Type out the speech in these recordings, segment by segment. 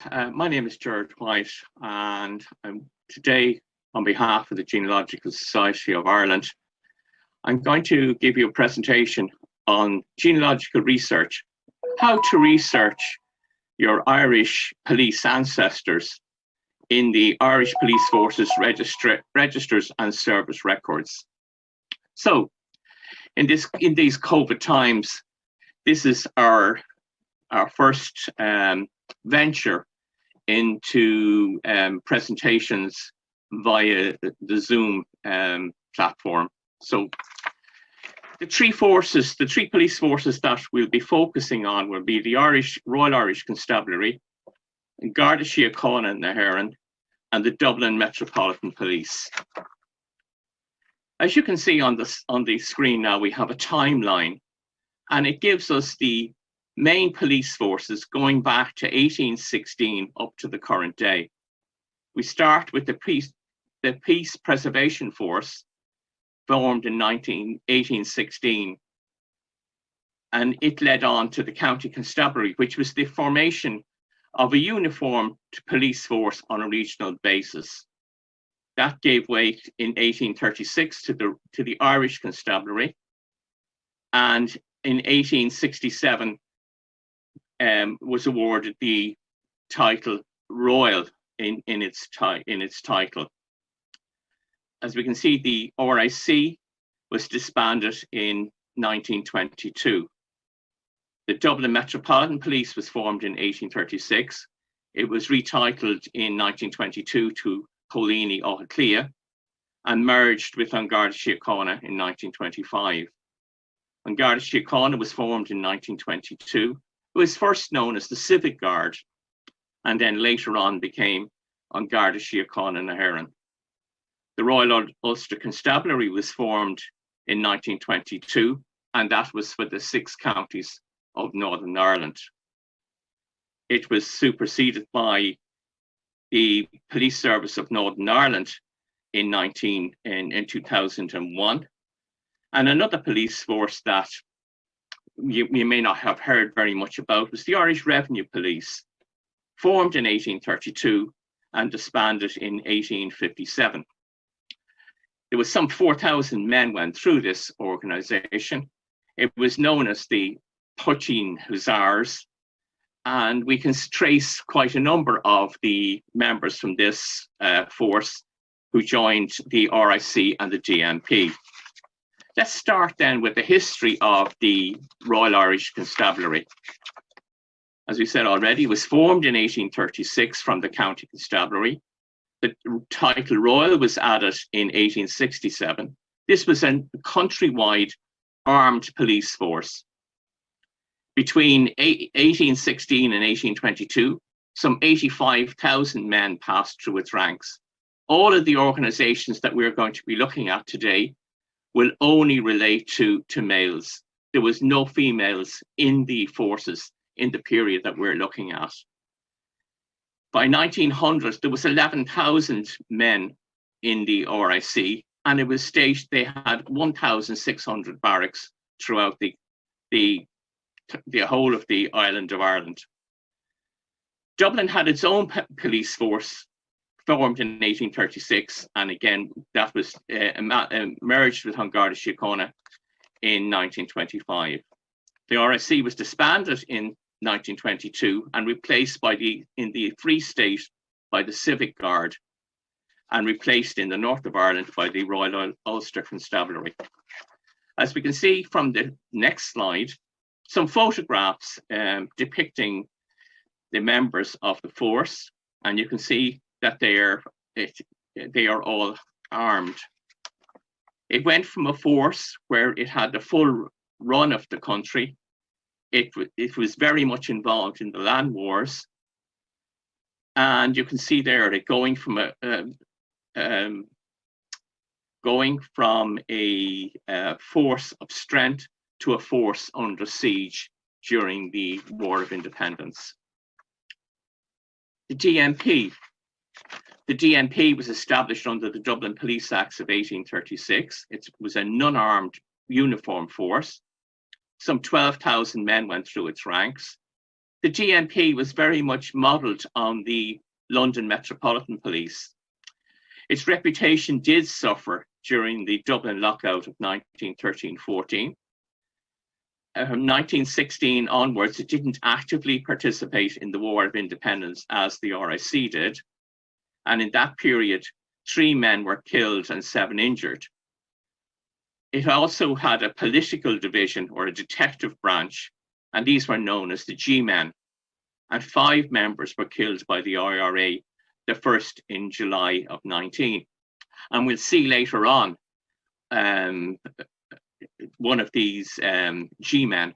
My name is Gerard White, and today, on behalf of the Genealogical Society of Ireland, I'm going to give you a presentation on genealogical research, how to research your Irish police ancestors in the Irish Police Force's registers and service records. So, in these COVID times, this is our first venture into presentations via the Zoom platform. So the three police forces that we'll be focusing on will be the Royal Irish Constabulary, Garda Síochána na hÉireann, and the Dublin Metropolitan Police. As you can see on the screen now, we have a timeline, and it gives us the main police forces going back to 1816 up to the current day. We start with the Peace Preservation Force, formed in 1816, and it led on to the County Constabulary, which was the formation of a uniformed police force on a regional basis. That gave way in 1836 to the Irish Constabulary, and in 1867 was awarded the title Royal in its title. As we can see, the RIC was disbanded in 1922. The Dublin Metropolitan Police was formed in 1836. It was retitled in 1922 to Pólíní Ó Clia and merged with An Garda Síochána in 1925. An Garda Síochána was formed in 1922. It was first known as the Civic Guard, and then later on became An Garda Síochána na hÉireann. The Royal Ulster Constabulary was formed in 1922, and that was for the 6 counties of Northern Ireland. It was superseded by the Police Service of Northern Ireland in 2001, and another police force that you may not have heard very much about was the Irish Revenue Police, formed in 1832 and disbanded in 1857. There was some 4,000 men went through this organisation. It was known as the Pusheen Hussars, and we can trace quite a number of the members from this force who joined the RIC and the GMP. Let's start then with the history of the Royal Irish Constabulary. As we said already, it was formed in 1836 from the County Constabulary. The title Royal was added in 1867. This was a countrywide armed police force. Between 1816 and 1822, some 85,000 men passed through its ranks. All of the organizations that we're going to be looking at today will only relate to males. There was no females in the forces in the period that we're looking at. By 1900, there was 11,000 men in the RIC, and it was staged. They had 1,600 barracks throughout the whole of the island of Ireland. Dublin had its own police force, formed in 1836, and again that was merged with An Garda Síochána in 1925. The RIC was disbanded in 1922 and replaced in the Free State by the Civic Guard, and replaced in the north of Ireland by the Royal Ulster Constabulary. As we can see from the next slide, some photographs depicting the members of the force, and you can see that they are all armed. It went from a force where it had the full run of the country. It was very much involved in the land wars, and you can see there that going from a force of strength to a force under siege during the War of Independence. The GMP. The DMP was established under the Dublin Police Acts of 1836. It was a non-armed uniform force. Some 12,000 men went through its ranks. The GMP was very much modelled on the London Metropolitan Police. Its reputation did suffer during the Dublin lockout of 1913-14. From 1916 onwards, it didn't actively participate in the War of Independence as the RIC did. And in that period, 3 men were killed and 7 injured. It also had a political division or a detective branch, and these were known as the G-men. And 5 members were killed by the IRA, the first in July of 19. And we'll see later on one of these G-men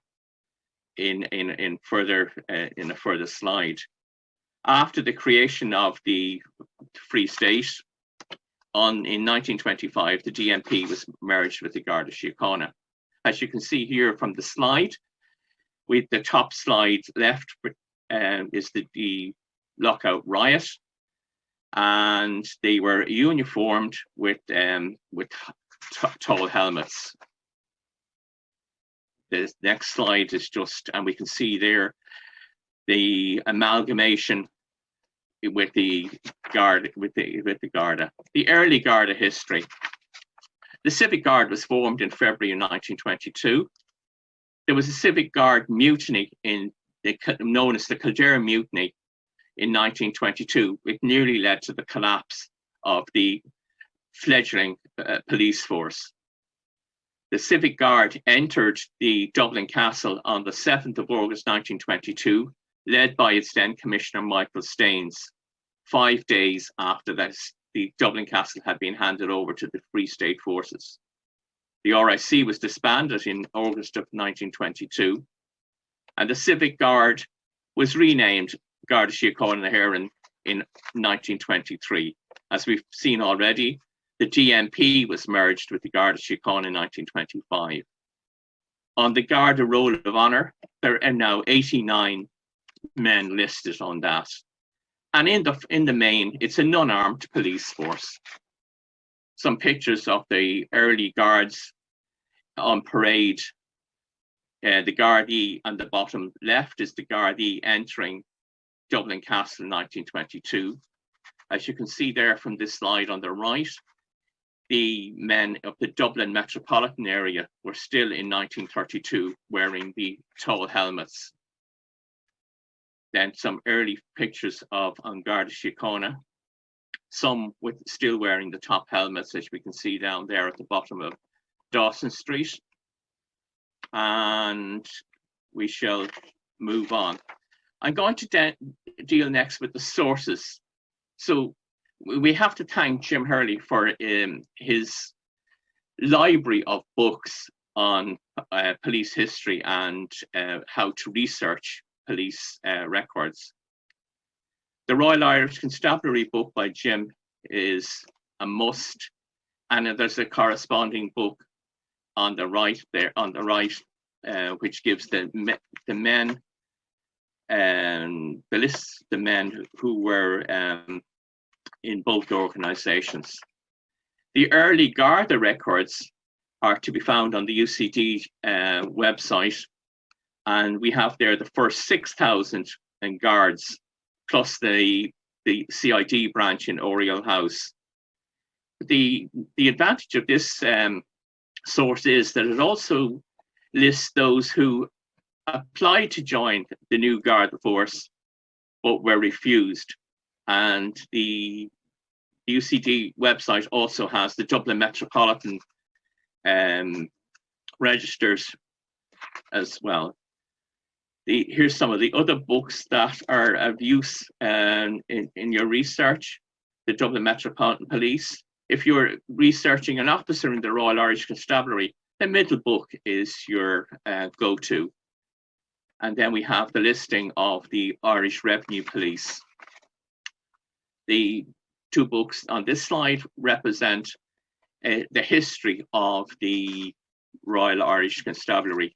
in a further slide. After the creation of the Free State in 1925, the DMP was merged with the Garda Síochána. As you can see here from the slide, with the top slide left is the lockout riot, and they were uniformed with tall helmets. The next slide is just, and we can see there the amalgamation with the Garda, the early Garda history. The Civic Guard was formed in February of 1922. There was a Civic Guard mutiny known as the Kildare Mutiny in 1922. It nearly led to the collapse of the fledgling police force. The Civic Guard entered the Dublin Castle on the 7th of August 1922, led by its then Commissioner Michael Staines, 5 days after that the Dublin Castle had been handed over to the Free State forces. The RIC was disbanded in August of 1922, and the Civic Guard was renamed Garda Síochána in 1923. As we've seen already, the DMP was merged with the Garda Síochána in 1925. On the Garda Roll of Honour, there are now 89 men listed on that. And in the main, it's a non-armed police force. Some pictures of the early guards on parade. The Gardaí on the bottom left is the Gardaí entering Dublin Castle in 1922. As you can see there from this slide on the right, the men of the Dublin metropolitan area were still in 1932 wearing the tall helmets. Then some early pictures of Garda Síochána, some with still wearing the top helmets, as we can see down there at the bottom of Dawson Street. And we shall move on. I'm going to deal next with the sources. So we have to thank Jim Hurley for his library of books on police history and how to research police records. The Royal Irish Constabulary book by Jim is a must, and there's a corresponding book on the right there, which gives the men and the lists of the men who were in both organisations. The early Garda records are to be found on the UCD website, and we have there the first 6,000 guards plus the CID branch in Oriel House. The advantage of this source is that it also lists those who applied to join the new Garda force but were refused. And the UCD website also has the Dublin Metropolitan registers as well. Here's some of the other books that are of use in your research. The Dublin Metropolitan Police. If you're researching an officer in the Royal Irish Constabulary, the middle book is your go-to. And then we have the listing of the Irish Revenue Police. The 2 books on this slide represent the history of the Royal Irish Constabulary.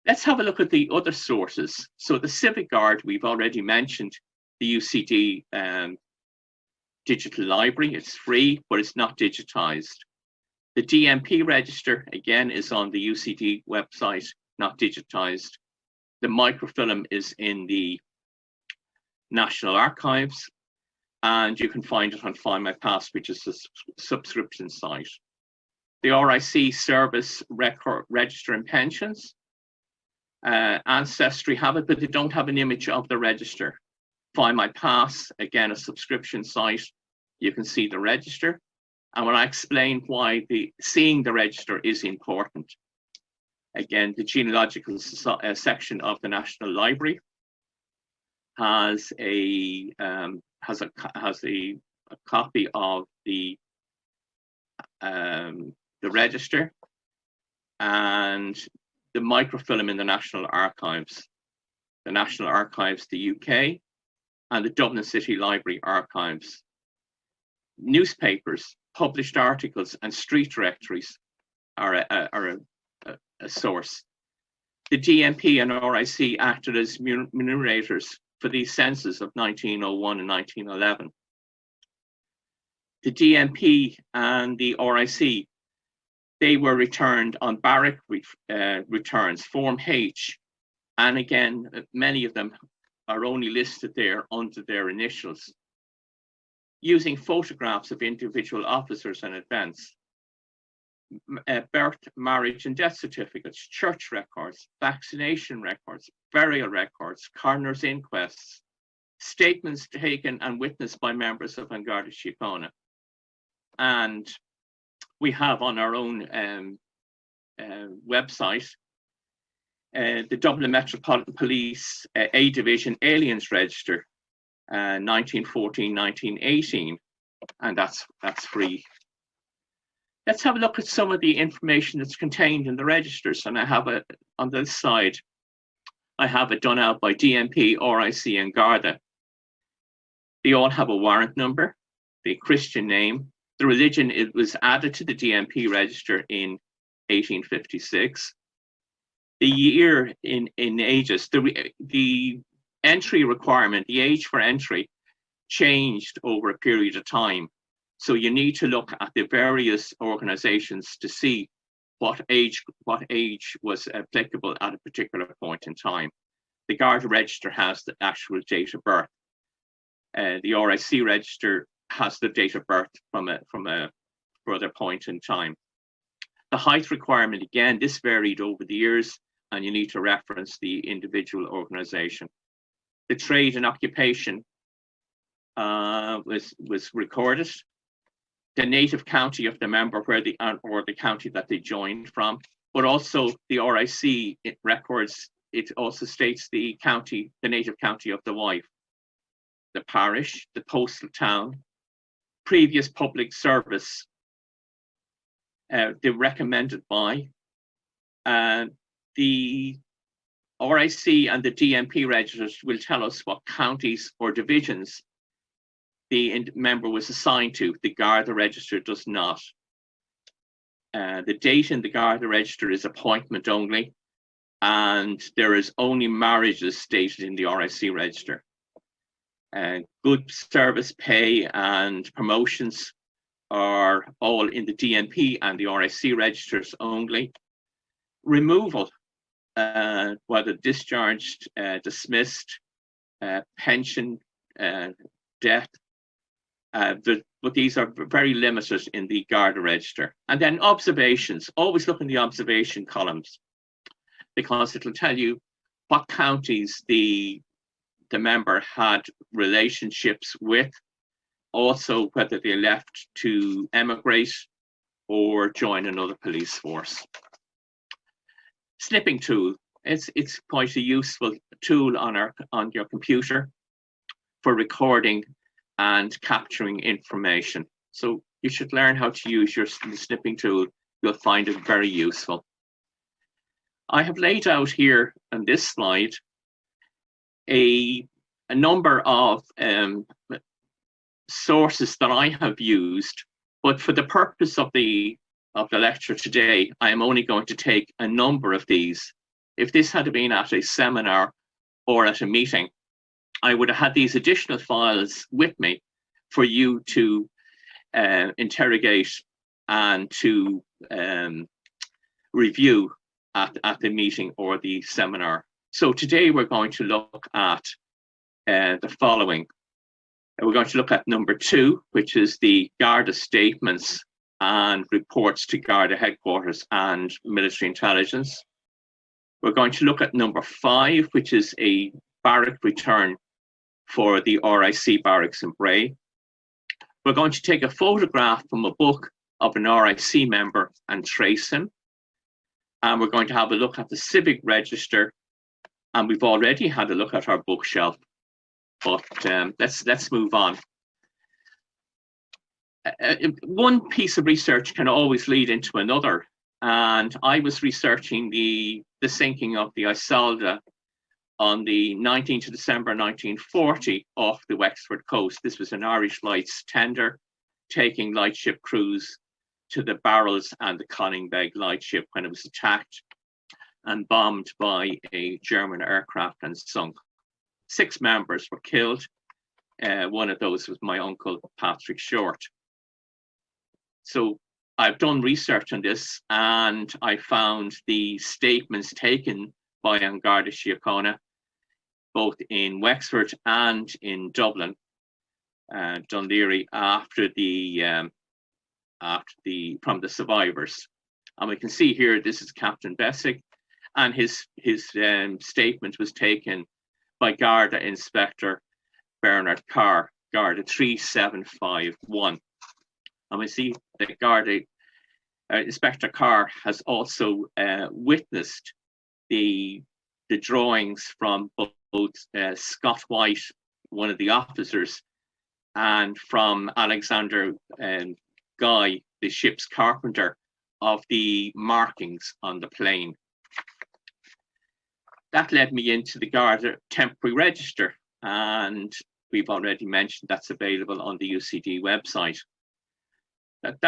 Let's have a look at the other sources. So the Civic Guard, we've already mentioned the UCD digital library. It's free, but it's not digitized. The DMP register, again, is on the UCD website, not digitized. The microfilm is in the National Archives, and you can find it on Find My Past, which is a subscription site. The RIC Service Register and Pensions. Ancestry have it, but they don't have an image of the register. Find My Past, again, a subscription site. You can see the register. And when I explain why seeing the register is important, again, the genealogical section of the National Library has a copy of the register and the microfilm in the National Archives. The National Archives, the UK, and the Dublin City Library Archives. Newspapers, published articles, and street directories are a source. The DMP and RIC acted as enumerators for these censuses of 1901 and 1911. The DMP and the RIC, they were returned on barrack returns, Form H, and again, many of them are only listed there under their initials, using photographs of individual officers and events. Birth, marriage, and death certificates, church records, vaccination records, burial records, coroner's inquests, statements taken and witnessed by members of An Garda Síochána. And we have on our own website the Dublin Metropolitan Police A Division Aliens Register, 1914-1918, and that's free. Let's have a look at some of the information that's contained in the registers. And I have it on this side. I have it done out by DMP, RIC, and Garda. They all have a warrant number, the Christian name, the religion. It was added to the DMP register in 1856. The year in ages, the entry requirement, the age for entry, changed over a period of time. So you need to look at the various organizations to see what age was applicable at a particular point in time. The Garda register has the actual date of birth. The RIC register has the date of birth from a further point in time. The height requirement, again, this varied over the years, and you need to reference the individual organization. The trade and occupation was recorded. The native county of the member or the county that they joined from, but also the RIC records, it also states the county, the native county of the wife, the parish, the postal town, previous public service, the recommended by, the RIC and the DMP registers will tell us what counties or divisions the member was assigned to. The Garda register does not. The date in the Garda register is appointment only, and there is only marriages stated in the RIC register. Good service pay and promotions are all in the DMP and the RIC registers only. Removal, whether discharged, dismissed, pension, death, but these are very limited in the Garda register. And then observations, always look in the observation columns, because it'll tell you what counties the member had relationships with, also whether they left to emigrate or join another police force. Snipping tool, it's quite a useful tool on your computer for recording and capturing information. So you should learn how to use your snipping tool. You'll find it very useful. I have laid out here on this slide a number of sources that I have used, but for the purpose of the lecture today, I am only going to take a number of these. If this had been at a seminar or at a meeting, I would have had these additional files with me for you to interrogate and to review at the meeting or the seminar. So today we're going to look at the following. We're going to look at number 2, which is the Garda statements and reports to Garda headquarters and military intelligence. We're going to look at number 5, which is a barrack return for the RIC barracks in Bray. We're going to take a photograph from a book of an RIC member and trace him. And we're going to have a look at the civic register. And we've already had a look at our bookshelf, but let's move on. One piece of research can always lead into another. And I was researching the sinking of the Isolde on the 19th of December 1940 off the Wexford coast. This was an Irish Lights tender taking lightship crews to the Barrels and the Conningbeg lightship when it was attacked and bombed by a German aircraft and sunk. 6 members were killed. One of those was my uncle, Patrick Short. So I've done research on this and I found the statements taken by An Garda Síochána, both in Wexford and in Dublin, Dún Laoghaire, from the survivors. And we can see here, this is Captain Bessick, and his statement was taken by Garda Inspector Bernard Carr, Garda 3751. And we see that Garda Inspector Carr has also witnessed the drawings from both Scott White, one of the officers, and from Alexander Guy, the ship's carpenter, of the markings on the plane. That led me into the Garda temporary register, and we've already mentioned that's available on the UCD website. That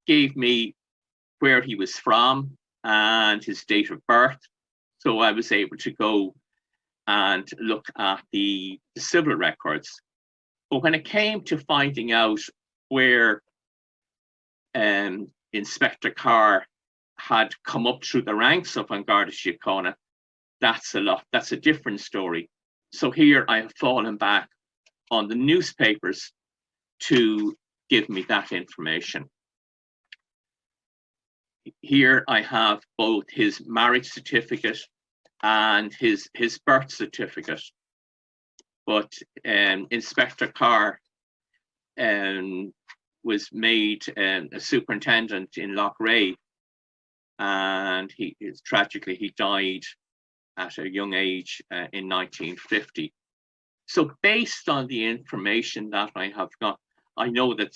gave me where he was from and his date of birth, so I was able to go and look at the civil records. But when it came to finding out where Inspector Carr had come up through the ranks of An Garda Síochána, that's a different story. So here I have fallen back on the newspapers to give me that information. Here I have both his marriage certificate and his birth certificate. But Inspector Carr was made a superintendent in Loughrea, and tragically he died at a young age in 1950. So based on the information that I have got, I know that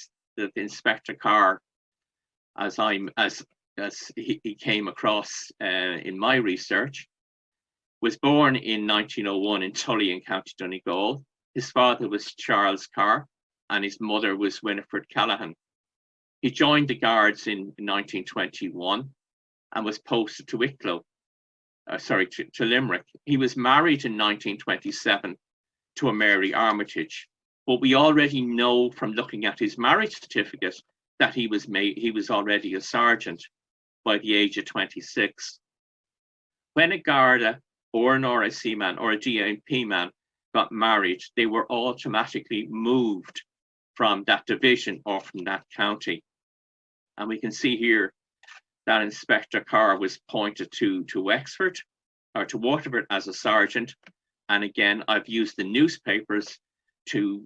Inspector Carr, as he came across in my research, was born in 1901 in Tully in County Donegal. His father was Charles Carr and his mother was Winifred Callaghan. He joined the Guards in 1921 and was posted to Limerick. He was married in 1927 to a Mary Armitage, but we already know from looking at his marriage certificate that he was already a sergeant by the age of 26. When a Garda or an RIC man or a DAP man got married, they were automatically moved from that division or from that county. And we can see here that Inspector Carr was appointed to Wexford or to Waterford as a sergeant. And again, I've used the newspapers to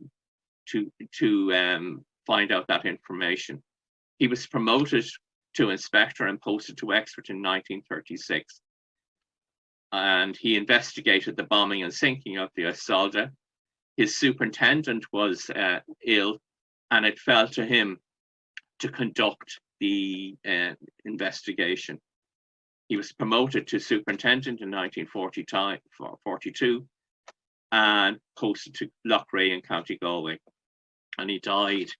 find out that information. He was promoted to inspector and posted to Wexford in 1936. And he investigated the bombing and sinking of the Isolde. His superintendent was ill, and it fell to him to conduct the investigation. He was promoted to superintendent in 1942 and posted to Loughrea in County Galway. And he died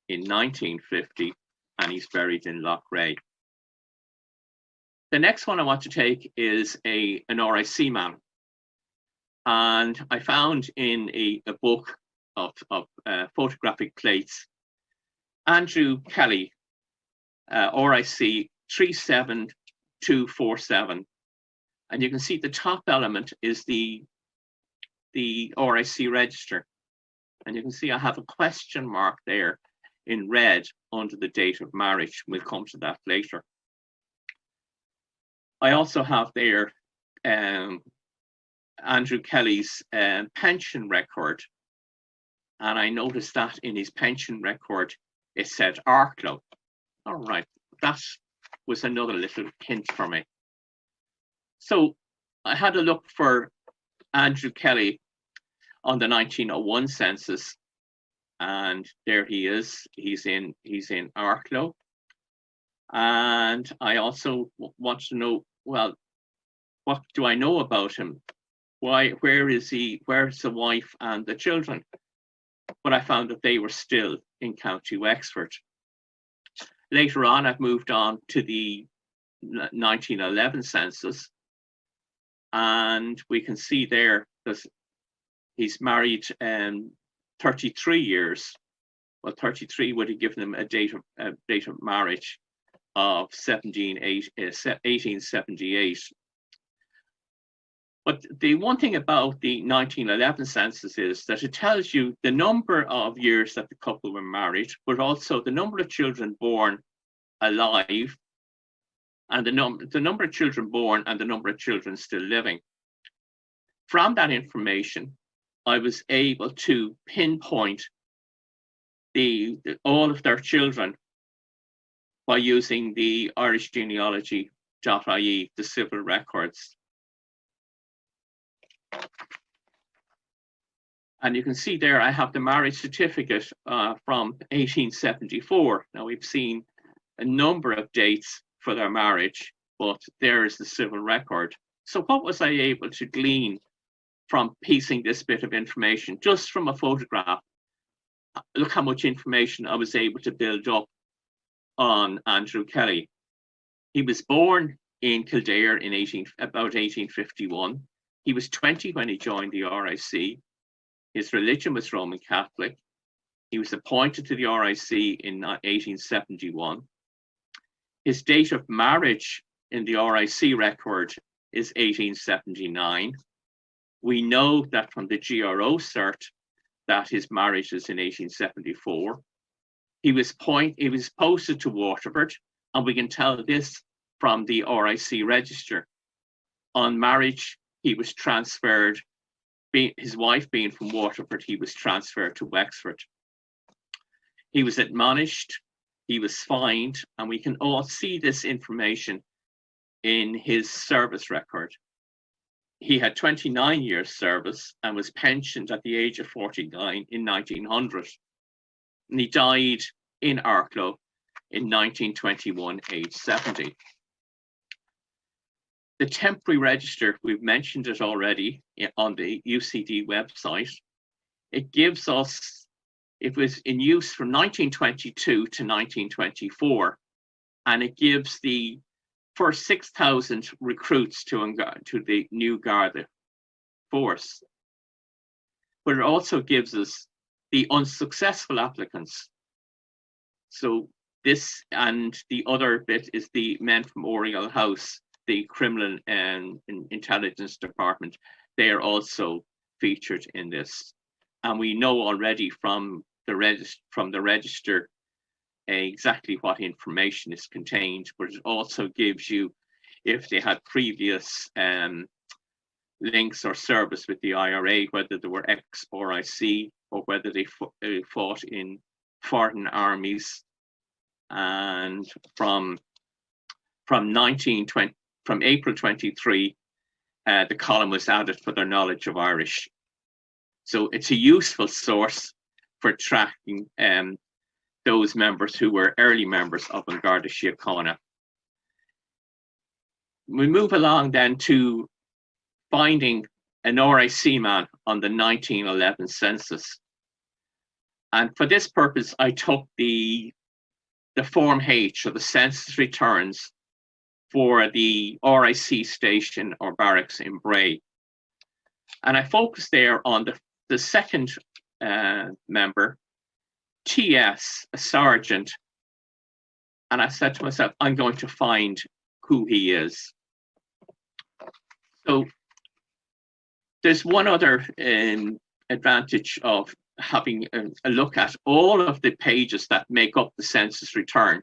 in 1950, and he's buried in Loughrea. The next one I want to take is an RIC man. And I found in a book of photographic plates, Andrew Kelly, RIC 37247. And you can see the top element is the RIC register. And you can see I have a question mark there in red under the date of marriage. We'll come to that later. I also have there Andrew Kelly's pension record. And I noticed that in his pension record, it said Arklow. All right, that was another little hint for me. So I had a look for Andrew Kelly on the 1901 census, and there he is. He's in Arklow. And I also want to know, well, what do I know about him? Where is he? Where's the wife and the children? But I found that they were still in County Wexford. Later on, I've moved on to the 1911 census, and we can see there that he's married 33 years. Well, 33 would have given him a date of marriage of 1878. But the one thing about the 1911 census is that it tells you the number of years that the couple were married, but also the number of children born alive, and the number of children born and the number of children still living. From that information, I was able to pinpoint all of their children by using the irishgenealogy.ie, the civil records. And you can see there I have the marriage certificate from 1874. Now we've seen a number of dates for their marriage, but there is the civil record. So what was I able to glean from piecing this bit of information just from a photograph? Look how much information I was able to build up on Andrew Kelly. He was born in Kildare in about 1851. He was 20 when he joined the RIC. His religion was Roman Catholic. He was appointed to the RIC in 1871. His date of marriage in the RIC record is 1879. We know that from the GRO cert that his marriage is in 1874. He was posted to Waterford, and we can tell this from the RIC register. On marriage, he was transferred, his wife being from Waterford, he was transferred to Wexford. He was admonished, he was fined, and we can all see this information in his service record. He had 29 years service and was pensioned at the age of 49 in 1900. And he died in Arklow in 1921, age 70. The temporary register, we've mentioned it already on the UCD website. It gives us, it was in use from 1922 to 1924, and it gives the first 6,000 recruits to the new Garda force. But it also gives us the unsuccessful applicants. So this, and the other bit is the men from Oriel House, the criminal and intelligence department. They are also featured in this. And we know already from the register exactly what information is contained, but it also gives you if they had previous links or service with the IRA, whether they were ex-RIC or whether they fought in foreign armies. And from April 23, the column was added for their knowledge of Irish. So it's a useful source for tracking those members who were early members of An Garda Síochána. We move along then to finding an RIC man on the 1911 census. And for this purpose, I took the Form H, or the census returns, for the RIC station or barracks in Bray. And I focused there on the second member, TS, a sergeant. And I said to myself, I'm going to find who he is. So there's one other advantage of having a look at all of the pages that make up the census return.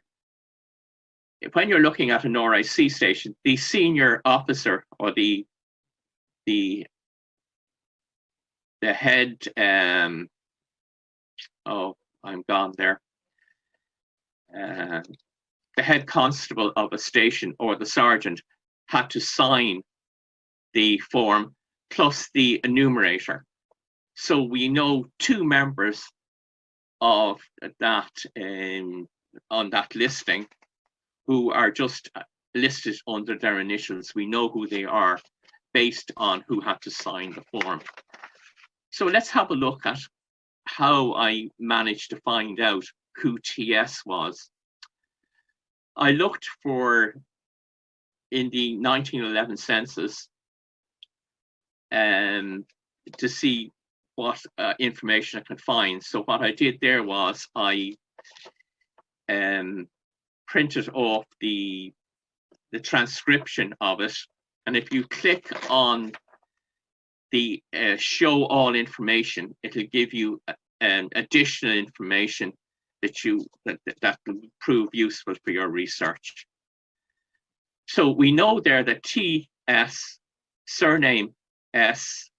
When you're looking at an RIC station, the senior officer or the head, oh, I'm gone there. The head constable of a station or the sergeant had to sign the form plus the enumerator. So we know two members of that on that listing who are just listed under their initials. We know who they are based on who had to sign the form. So let's have a look at how I managed to find out who TS was. I looked for, in the 1911 census, to see what information I could find. So what I did there was I printed off the transcription of it, and if you click on the show all information, it'll give you additional information that will prove useful for your research. So we know there that TS, surname S,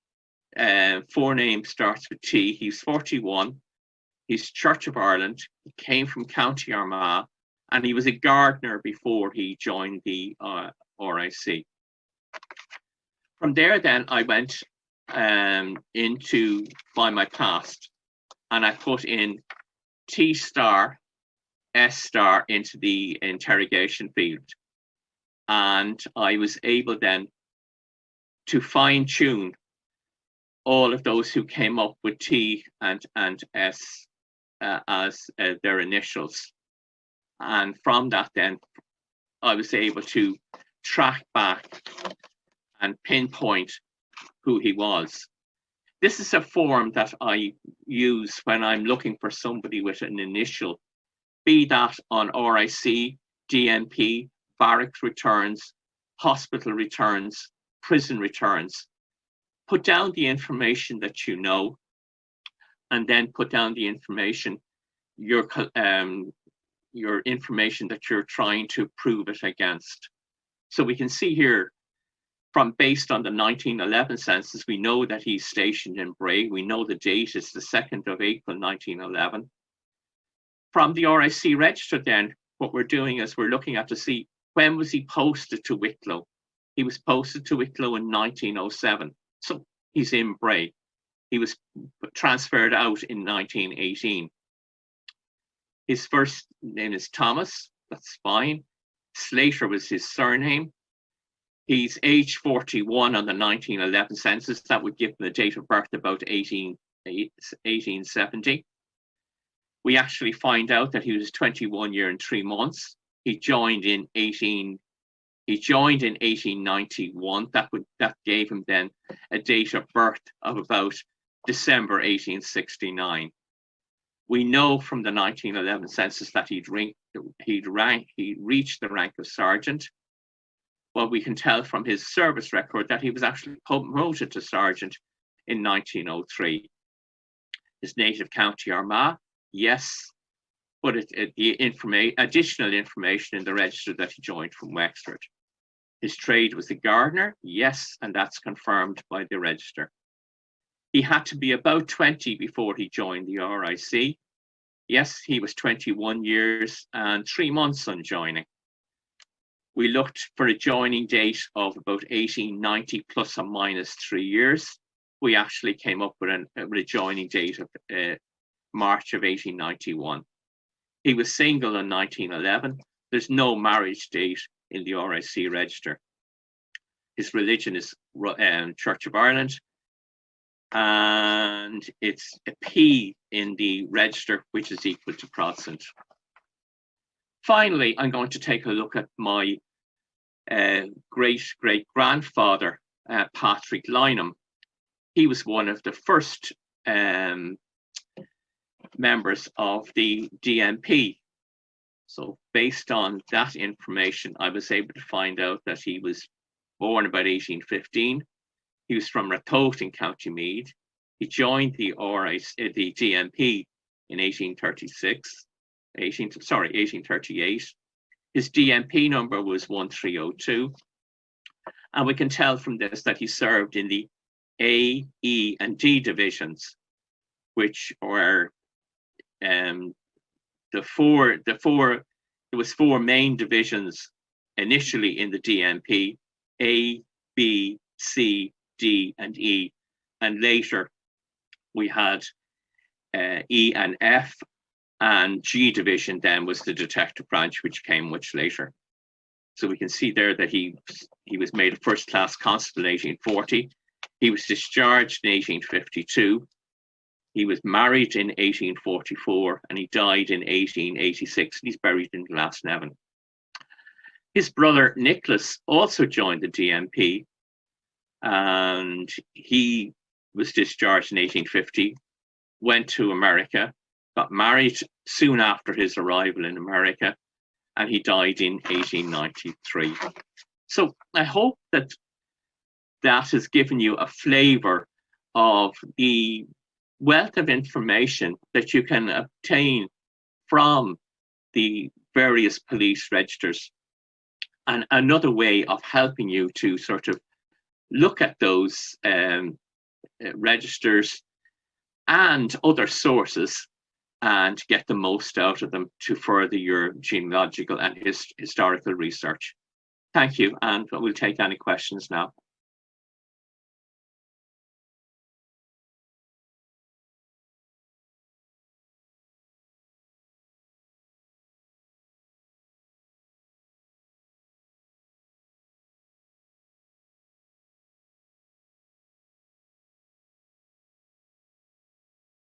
forename starts with T. He's 41. He's Church of Ireland. He came from County Armagh, and he was a gardener before he joined the RIC. From there, then I went into Find My Past, and I put in T star, S star into the interrogation field, and I was able then to fine tune all of those who came up with T and S as their initials. And from that then, I was able to track back and pinpoint who he was. This is a form that I use when I'm looking for somebody with an initial, be that on RIC, DMP, barracks returns, hospital returns, prison returns. Put down the information that you know, and then put down the information, your information that you're trying to prove it against. So we can see here, based on the 1911 census, we know that he's stationed in Bray. We know the date is the 2nd of April, 1911. From the RIC register then, what we're doing is we're looking at to see when was he posted to Wicklow. He was posted to Wicklow in 1907. So he's in Bray. He was transferred out in 1918. His first name is Thomas, that's fine. Slater was his surname. He's age 41 on the 1911 census. That would give him a date of birth about 1870. We actually find out that he was 21 years and 3 months. He joined in 1891. That gave him then a date of birth of about December 1869. We know from the 1911 census that he reached the rank of sergeant. Well, we can tell from his service record that he was actually promoted to sergeant in 1903. His native County Armagh, yes, but the additional information in the register that he joined from Wexford. His trade was a gardener, yes, and that's confirmed by the register. He had to be about 20 before he joined the RIC. Yes, he was 21 years and 3 months on joining. We looked for a joining date of about 1890 plus or minus 3 years. We actually came up with a joining date of March of 1891. He was single in 1911. There's no marriage date in the RIC register. His religion is Church of Ireland, and it's a P in the register, which is equal to Protestant. Finally, I'm going to take a look at my great-great-grandfather, Patrick Lynham. He was one of the first members of the DMP. So based on that information, I was able to find out that he was born about 1815. He was from Ratoath in County Meath. He joined the DMP in 1838. His DMP number was 1302. And we can tell from this that he served in the A, E, and D divisions, which were there was four main divisions initially in the DMP: A, B, C, D, and E. And later we had E and F, and G division then was the detective branch, which came much later. So we can see there that he was made a first-class constable in 1840. He was discharged in 1852. He was married in 1844, and he died in 1886. He's buried in Glasnevin. His brother Nicholas also joined the DMP, and he was discharged in 1850, went to America, got married soon after his arrival in America, and he died in 1893. So I hope that has given you a flavour of the wealth of information that you can obtain from the various police registers, and another way of helping you to sort of look at those registers and other sources and get the most out of them to further your genealogical and historical research. Thank you, and we'll take any questions now.